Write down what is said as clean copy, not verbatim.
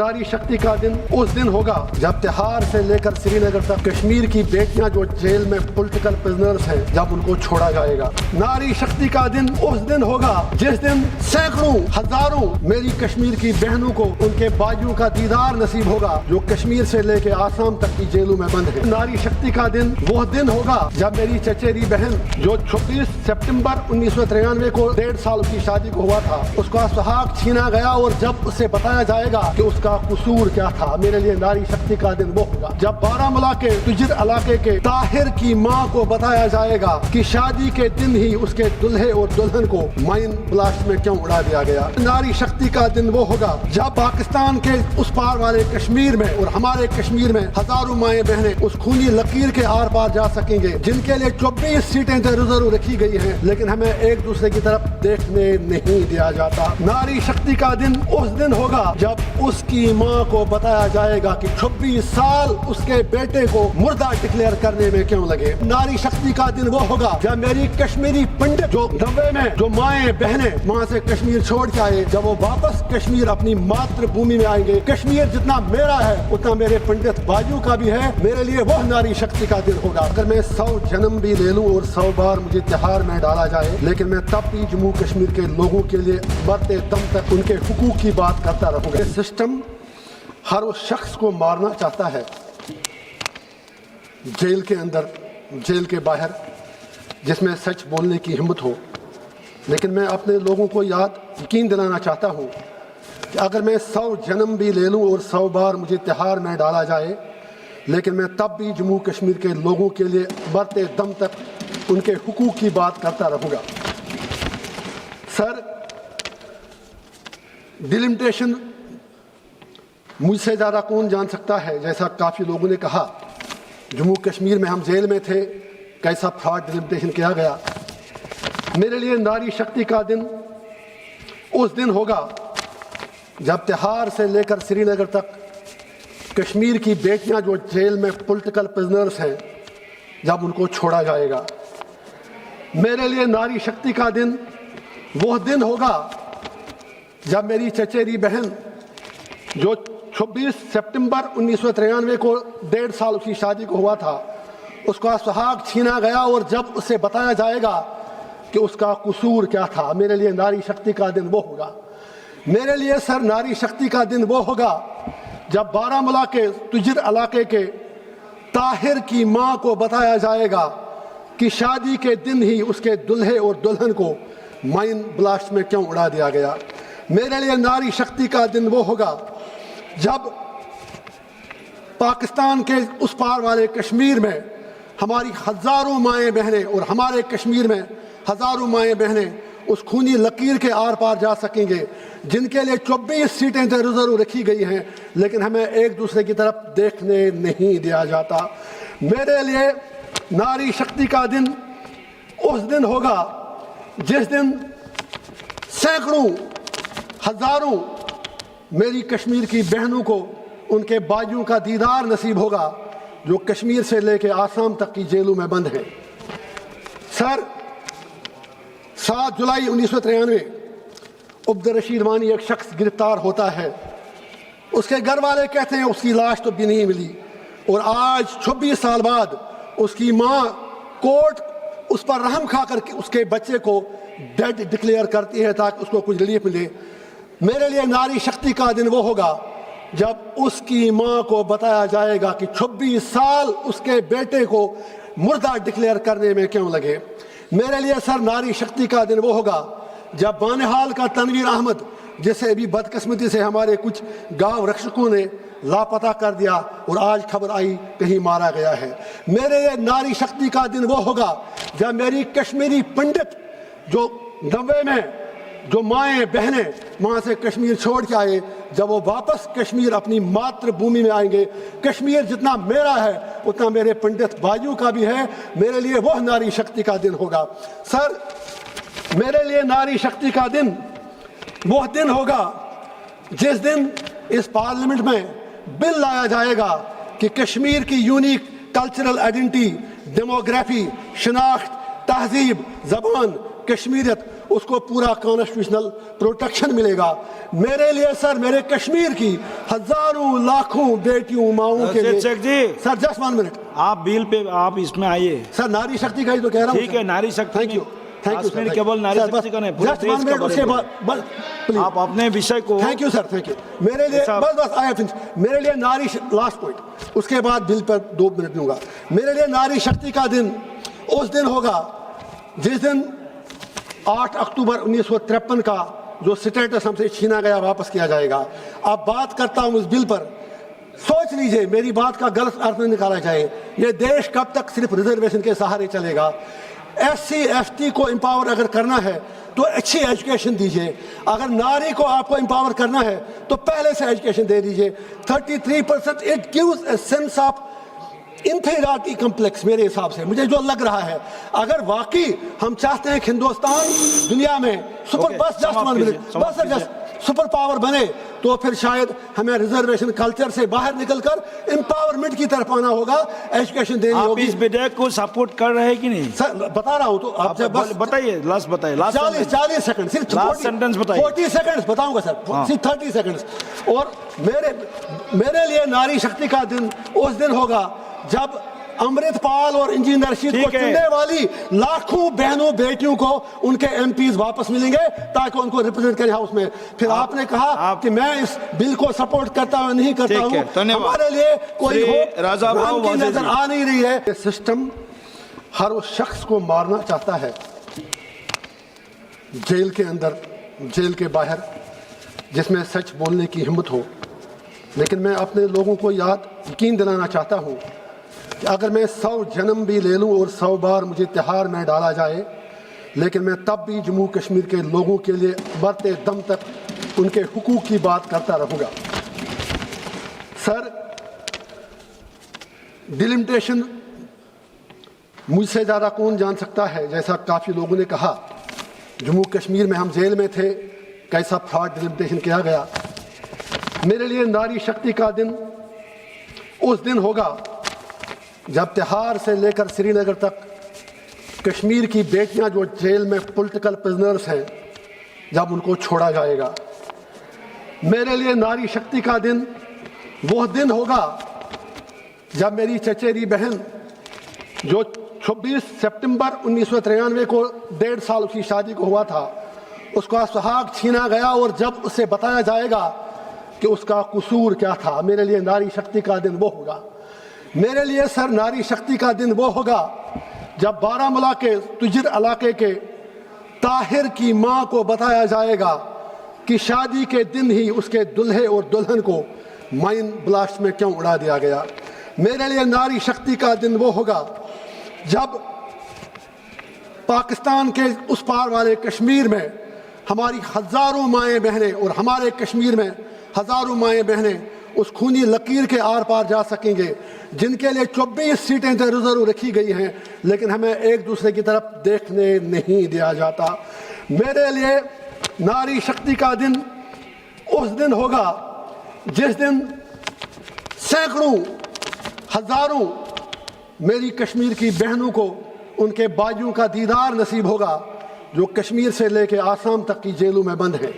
नारी शक्ति का दिन उस दिन होगा जब तिहाड़ से लेकर श्रीनगर तक कश्मीर की बेटियां जो जेल में पॉलिटिकल प्रिजनर्स हैं, जब उनको छोड़ा जाएगा। नारी शक्ति का दिन उस दिन होगा जिस दिन सैकड़ों हजारों मेरी कश्मीर की बहनों को उनके बाजुओं का दीदार नसीब होगा जो कश्मीर से लेकर आसाम तक की जेलों में बंद है। नारी शक्ति का दिन वो दिन होगा जब मेरी चचेरी बहन जो 26 सितंबर 1993 को 1.5 साल की शादी को हुआ था, उसका सुहाग छीना गया और जब उसे बताया जाएगा कि उसका कसूर क्या था। मेरे लिए नारी शक्ति का दिन वो होगा जब बारामूला के तुजिर इलाके के ताहिर की मां को बताया जाएगा कि शादी के दिन ही उसके दुल्हे और दुल्हन को माइन ब्लास्ट में क्यों उड़ा दिया गया। नारी शक्ति का दिन वो होगा जब पाकिस्तान के उस पार वाले कश्मीर में और हमारे कश्मीर में हजारों माएं बहनें उस खूनी लकीर के आर पार जा सकेंगे जिनके लिए 24 सीटें रिजर्व रखी गई हैं, लेकिन हमें एक दूसरे की तरफ देखने नहीं दिया जाता। नारी शक्ति का दिन उस दिन होगा जब उसकी मां को बताया जाएगा कि 26 साल उसके बेटे को मुर्दा डिक्लेयर करने में क्यों लगे। नारी शक्ति का दिन वो होगा जब मेरी कश्मीरी पंडित जो 90 में जो माएं बहनें वहां से कश्मीर छोड़ के आए, जब वो वापस कश्मीर अपनी मातृभूमि में आएंगे। कश्मीर जितना मेरा है उतना मेरे पंडित बाजू का भी है। मेरे लिए वो नारी शक्ति का दिन होगा। अगर मैं 100 जन्म भी ले लूं और 100 बार मुझे तिहाड़ में डाला जाए, लेकिन मैं तब भी जम्मू कश्मीर के लोगों के लिए मरते दम तक उनके हुकूक की बात करता रहूंगा। ये सिस्टम हर उस शख्स को मारना चाहता है, जेल के अंदर जेल के बाहर, जिसमें सच बोलने की हिम्मत हो। लेकिन मैं अपने लोगों को यकीन दिलाना चाहता हूँ कि अगर मैं 100 जन्म भी ले लूँ और 100 बार मुझे तिहाड़ में डाला जाए, लेकिन मैं तब भी जम्मू कश्मीर के लोगों के लिए मरते दम तक उनके हुकूक की बात करता रहूँगा। सर, डिलिमिटेशन मुझसे ज़्यादा कौन जान सकता है। जैसा काफ़ी लोगों ने कहा, जम्मू कश्मीर में हम जेल में थे, कैसा फ्रॉड डिलिमिटेशन किया गया। मेरे लिए नारी शक्ति का दिन उस दिन होगा जब तिहाड़ से लेकर श्रीनगर तक कश्मीर की बेटियां जो जेल में पॉलिटिकल प्रिजनर्स हैं, जब उनको छोड़ा जाएगा। मेरे लिए नारी शक्ति का दिन वो दिन होगा जब मेरी चचेरी बहन जो 26 सितंबर 1993 को 1.5 साल की शादी को हुआ था, उसका सुहाग छीना गया और जब उसे बताया जाएगा कि उसका कसूर क्या था। मेरे लिए नारी शक्ति का दिन वो होगा। मेरे लिए सर नारी शक्ति का दिन वो होगा जब बारामूला के तुजिर इलाके के ताहिर की मां को बताया जाएगा कि शादी के दिन ही उसके दुल्हे और दुल्हन को माइन ब्लास्ट में क्यों उड़ा दिया गया। मेरे लिए नारी शक्ति का दिन वो होगा जब पाकिस्तान के उस पार वाले कश्मीर में हमारी हजारों माएँ बहनें और हमारे कश्मीर में हजारों माएँ बहनें उस खूनी लकीर के आर पार जा सकेंगे जिनके लिए 24 सीटें रिजर्व रखी गई हैं, लेकिन हमें एक दूसरे की तरफ देखने नहीं दिया जाता। मेरे लिए नारी शक्ति का दिन उस दिन होगा जिस दिन सैकड़ों हजारों मेरी कश्मीर की बहनों को उनके बाजुओं का दीदार नसीब होगा जो कश्मीर से लेकर आसाम तक की जेलों में बंद हैं। सर, 7 जुलाई 1993 अब्दुल रशीद वानी एक शख्स गिरफ्तार होता है। उसके घर वाले कहते हैं उसकी लाश तो भी नहीं मिली, और आज 26 साल बाद उसकी मां कोर्ट उस पर रहम खाकर उसके बच्चे को डेड डिक्लेयर करती है ताकि उसको कुछ रिलीफ मिले। मेरे लिए नारी शक्ति का दिन वो होगा जब उसकी मां को बताया जाएगा कि 26 साल उसके बेटे को मुर्दा डिक्लेयर करने में क्यों लगे। मेरे लिए सर नारी शक्ति का दिन वो होगा जब बानिहाल का तनवीर अहमद, जिसे अभी बदकिस्मती से हमारे कुछ गांव रक्षकों ने लापता कर दिया और आज खबर आई कहीं मारा गया है। मेरे लिए नारी शक्ति का दिन वो होगा जब मेरी कश्मीरी पंडित जो 90 में जो माएँ बहनें वहाँ से कश्मीर छोड़ के आए, जब वो वापस कश्मीर अपनी मातृभूमि में आएंगे। कश्मीर जितना मेरा है उतना मेरे पंडित बाजू का भी है। मेरे लिए वह नारी शक्ति का दिन होगा। सर, मेरे लिए नारी शक्ति का दिन वह दिन होगा जिस दिन इस पार्लियामेंट में बिल लाया जाएगा कि कश्मीर की यूनिक कल्चरल आइडेंटिटी, डेमोग्राफी, शनाख्त, तहजीब, जबान, कश्मीरियत اس کو پورا کانسٹیٹیوشنل پروٹیکشن ملے گا. میرے لیے سر میرے کشمیر کی ہزاروں لاکھوں بیٹیوں ماؤں کے لیے سر جسٹ 1 منٹ آپ بل پہ آپ اس میں آئیے سر. ناری شکتی کا ہی تو کہہ رہا ہوں. ٹھیک ہے Nari Shakti. Thank you Kashmir cable Nari Shakti کا نہیں پورے دیش کا اس کے بعد آپ اپنے وشے کو. Thank you sir thank you. میرے لیے بس آیا فنش. میرے لیے ناری لاسٹ پوائنٹ اس کے بعد بل پر 2 منٹ دوں گا. میرے لیے ناری شکتی کا دن اس دن ہوگا جس دن 8 اکتوبر 1953 کا جو سٹیٹس ہم سے چھینا گیا واپس کیا جائے گا. اب بات کرتا ہوں اس بل پر. سوچ لیجئے میری بات کا غلط ارتھ نہ نکالا جائے. یہ دیش کب تک صرف ریزرویشن کے سہارے چلے گا؟ ایس سی ایس ٹی کو امپاور اگر کرنا ہے تو اچھی ایجوکیشن دیجئے. اگر ناری کو آپ کو امپاور کرنا ہے تو پہلے سے ایجوکیشن دے دیجئے. 33% it gives a sense of inferiority complex. میرے حساب سے مجھے جو لگ رہا ہے اگر واقعی ہم چاہتے ہیں کہ ہندوستان دنیا میں سپر بس جسٹ 1 منٹ بس جسٹ سپر پاور بنے تو پھر شاید ہمیں ریزرویشن کلچر سے باہر نکل کر امپاورمنٹ کی طرف آنا ہوگا. ایجوکیشن دینی ہوگی. آپ اس بدعت کو سپورٹ کر رہے ہیں کہ نہیں؟ سر بتا رہا ہوں تو آپ سے بس بتائیے لاسٹ بتائیے 40 سیکنڈ صرف لاسٹ سینٹنس بتائیے. 40 سیکنڈ بتاؤں گا سر صرف 30 سیکنڈ. اور میرے لیے ناری شکتی کا دن اس دن ہوگا جب امرت پال اور انجینئر رشید کو چننے والی لاکھوں بہنوں بیٹیوں کو ان کے ایم پیز واپس ملیں گے تاکہ ان کو ریپرزینٹ کریں ہاؤس میں. پھر آپ نے کہا کہ میں اس بل کو سپورٹ کرتا ہوں نہیں کرتا ہوں. ہمارے لیے کوئی کی نظر آ نہیں رہی ہے. یہ سسٹم ہر اس شخص کو مارنا چاہتا ہے جیل کے اندر جیل کے باہر جس میں سچ بولنے کی ہمت ہو. لیکن میں اپنے لوگوں کو یقین دلانا چاہتا ہوں کہ اگر میں 100 جنم بھی لے لوں اور 100 بار مجھے تہار میں ڈالا جائے لیکن میں تب بھی جموں کشمیر کے لوگوں کے لیے مرتے دم تک ان کے حقوق کی بات کرتا رہوں گا. سر ڈیلیمیٹیشن مجھ سے زیادہ کون جان سکتا ہے. جیسا کافی لوگوں نے کہا جموں کشمیر میں ہم جیل میں تھے کیسا فراڈ ڈیلیمیٹیشن کیا گیا. میرے لیے ناری شکتی کا دن اس دن ہوگا جب تہار سے لے کر سری نگر تک کشمیر کی بیٹیاں جو جیل میں پولیٹیکل پرزنرز ہیں جب ان کو چھوڑا جائے گا. میرے لیے ناری شکتی کا دن وہ دن ہوگا جب میری چچیری بہن جو 26 سپٹمبر 1993 کو 1.5 سال اس کی شادی کو ہوا تھا اس کا سہاگ چھینا گیا اور جب اسے بتایا جائے گا کہ اس کا قصور کیا تھا. میرے لیے ناری شکتی کا دن وہ ہوگا. میرے لیے سر ناری شکتی کا دن وہ ہوگا جب بارہمولہ کے تجر علاقے کے طاہر کی ماں کو بتایا جائے گا کہ شادی کے دن ہی اس کے دلہے اور دلہن کو مائن بلاسٹ میں کیوں اڑا دیا گیا. میرے لیے ناری شکتی کا دن وہ ہوگا جب پاکستان کے اس پار والے کشمیر میں ہماری ہزاروں مائیں بہنیں اور ہمارے کشمیر میں ہزاروں مائیں بہنیں اس خونی لکیر کے آر پار جا سکیں گے جن کے لیے 24 سیٹیں ریزرو رکھی گئی ہیں لیکن ہمیں ایک دوسرے کی طرف دیکھنے نہیں دیا جاتا. میرے لیے ناری شکتی کا دن اس دن ہوگا جس دن سینکڑوں ہزاروں میری کشمیر کی بہنوں کو ان کے بھائیوں کا دیدار نصیب ہوگا جو کشمیر سے لے کے آسام تک کی جیلوں میں بند ہیں.